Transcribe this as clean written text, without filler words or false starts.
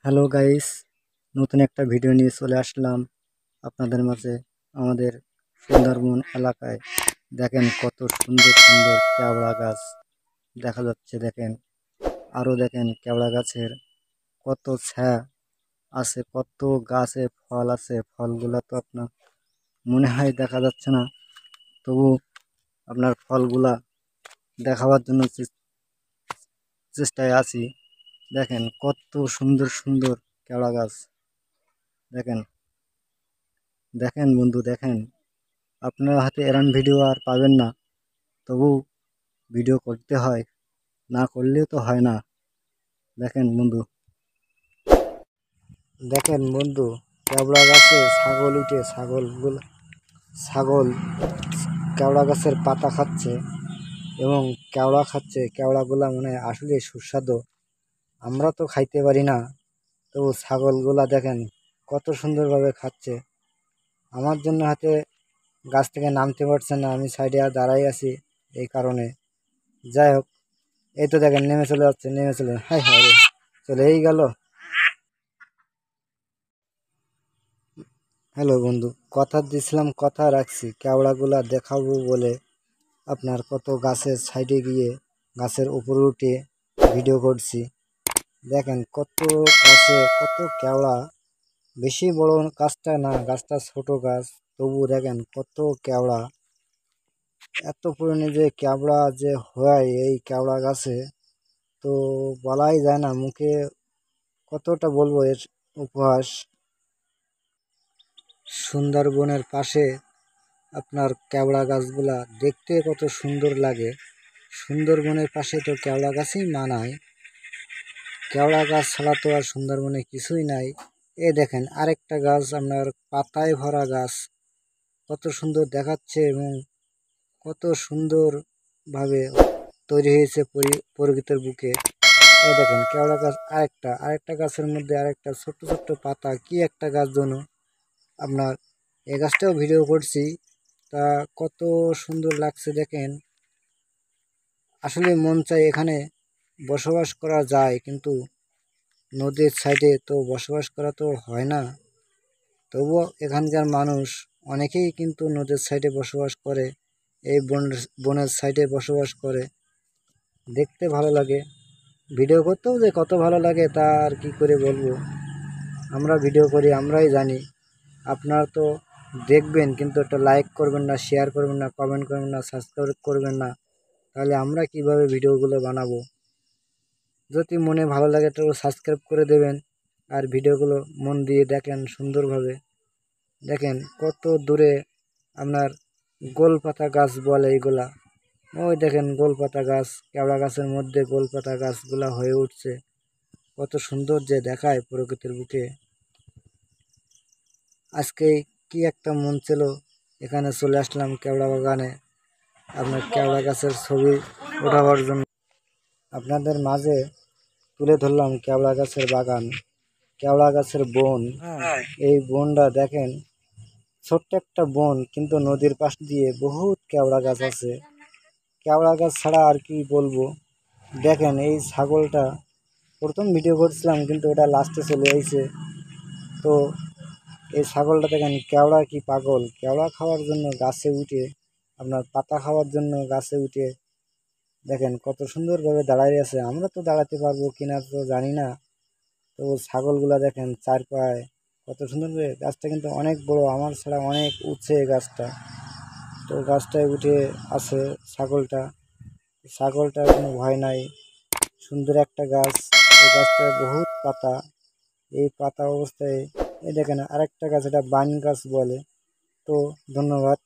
Hello guys, নতুন একটা video নিয়ে চলে আসলাম আপনাদের মাঝে। আমাদের সুন্দরবন এলাকায় দেখেন কত সুন্দর সুন্দর কেওড়া গাছ দেখা যাচ্ছে। দেখেন, আরো দেখেন কেওড়া গাছের কত ছায়া আছে, কত গাছে ফল আছে। ফলগুলা তো আপনার মনে হয় দেখা যাচ্ছে না, তবু আপনার ফলগুলা দেখাবার জন্য চেষ্টায় আছি। দেখেন কত সুন্দর সুন্দর কেওড়া গাছ। দেখেন দেখেন বন্ধু, দেখেন আপনার হাতে এরম ভিডিও আর পাবেন না, তবু ভিডিও করতে হয়, না করলেও তো হয় না। দেখেন বন্ধু, দেখেন বন্ধু, কেওড়া গাছে ছাগল উঠে, ছাগল কেওড়া গাছের পাতা খাচ্ছে এবং কেওড়া খাচ্ছে। কেওড়াগুলা মনে হয় আসলে সুস্বাদু, আমরা তো খাইতে পারি না, তবু ছাগলগুলা দেখেন কত সুন্দরভাবে খাচ্ছে। আমার জন্য হাতে গাছ থেকে নামতে পারছে না, আমি সাইডে আর দাঁড়াই আছি এই কারণে। যাই হোক, এই তো দেখেন নেমে চলে যাচ্ছে, নেমে চলে, হাই হাই রে, চলেই গেল। হ্যালো বন্ধু, কথা দিয়েছিলাম, কথা রাখছি, কেওড়াগুলা দেখাবো বলে আপনার কত গাছের সাইডে গিয়ে গাছের উপরে উঠে ভিডিও করছি। দেখেন কত গাছে কত কেওড়া, বেশি বড় গাছটা না, গাছটা ছোট গাছ, তবু দেখেন কত কেওড়া। এত পরিমাণে যে কেওড়া যে হয় এই কেওড়া গাছে, তো বলাই যায় না মুখে, কতটা বলবো এর উপহাস। সুন্দরবনের পাশে আপনার কেওড়া গাছগুলা দেখতে কত সুন্দর লাগে। সুন্দরবনের পাশে তো কেওড়া গাছই মানায়, কেওড়া গাছ ছাড়া তো আর সুন্দরবনে কিছুই নাই। এ দেখেন আরেকটা গাছ, আপনার পাতায় ভরা গাছ, কত সুন্দর দেখাচ্ছে এবং কত সুন্দর ভাবে তৈরি হয়েছে প্রকৃতির বুকে। এ দেখেন কেওড়া গাছ, আরেকটা গাছের মধ্যে আরেকটা ছোট্ট ছোট্ট পাতা, কি একটা গাছ যেন আপনার, এই গাছটাও ভিডিও করছি, তা কত সুন্দর লাগছে দেখেন। আসলে মন চাই এখানে বসবাস করা যায়, কিন্তু নদীর সাইডে তো বসবাস করা তো হয় না। তবুও এখানকার মানুষ অনেকেই কিন্তু নদীর সাইডে বসবাস করে, এই বনের সাইডে বসবাস করে, দেখতে ভালো লাগে। ভিডিও করতেও যে কত ভালো লাগে তা আর কি করে বলবো। আমরা ভিডিও করি, আমরাই জানি। আপনারা তো দেখবেন কিন্তু একটা লাইক করবেন না, শেয়ার করবেন না, কমেন্ট করবেন না, সাবস্ক্রাইব করবেন না, তাহলে আমরা কিভাবে ভিডিওগুলো বানাবো। যদি মনে ভালো লাগে তো সাবস্ক্রাইব করে দেবেন, আর ভিডিওগুলো মন দিয়ে দেখেন সুন্দরভাবে। দেখেন কত দূরে আপনার গোলপাতা গাছ বলে এইগুলা, ওই দেখেন গোলপাতা গাছ, কেওড়া গাছের মধ্যে গোলপাতা গাছগুলা হয়ে উঠছে, কত সুন্দর যে দেখায় প্রকৃতির বুকে। আজকে কি একটা মন ছিল, এখানে চলে আসলাম কেওড়া বাগানে, আপনার কেওড়া গাছের ছবি ওঠাবার জন্য আপনাদের মাঝে তুলে ধরলাম কেওড়া গাছের বাগান, কেওড়া গাছের বন। এই বনটা দেখেন ছোট্ট একটা বন, কিন্তু নদীর পাশ দিয়ে বহুত কেওড়া গাছ আছে। কেওড়া গাছ ছাড়া আর কি বলবো। দেখেন এই ছাগলটা, প্রথম ভিডিও করছিলাম কিন্তু ওটা লাস্টে চলে আইছে। তো এই ছাগলটা দেখেন, কেওড়া কি পাগল, কেওড়া খাওয়ার জন্য গাছে উঠে, আপনার পাতা খাওয়ার জন্য গাছে উঠে দেখেন কত সুন্দরভাবে দাঁড়াই আছে। আমরা তো দাঁড়াতে পারবো কিনা তো জানি না, তো ছাগলগুলা দেখেন চার পায়ে কত সুন্দর করে, গাছটা কিন্তু অনেক বড়, আমার ছাড়া অনেক উঠছে গাছটা। তো গাছটায় উঠে আছে ছাগলটা, ছাগলটার কোনো ভয় নাই, সুন্দর একটা গাছ। এই গাছটায় বহুত পাতা, এই পাতা অবস্থায় এই দেখেন আরেকটা গাছ, এটা বান গাছ বলে। তো ধন্যবাদ।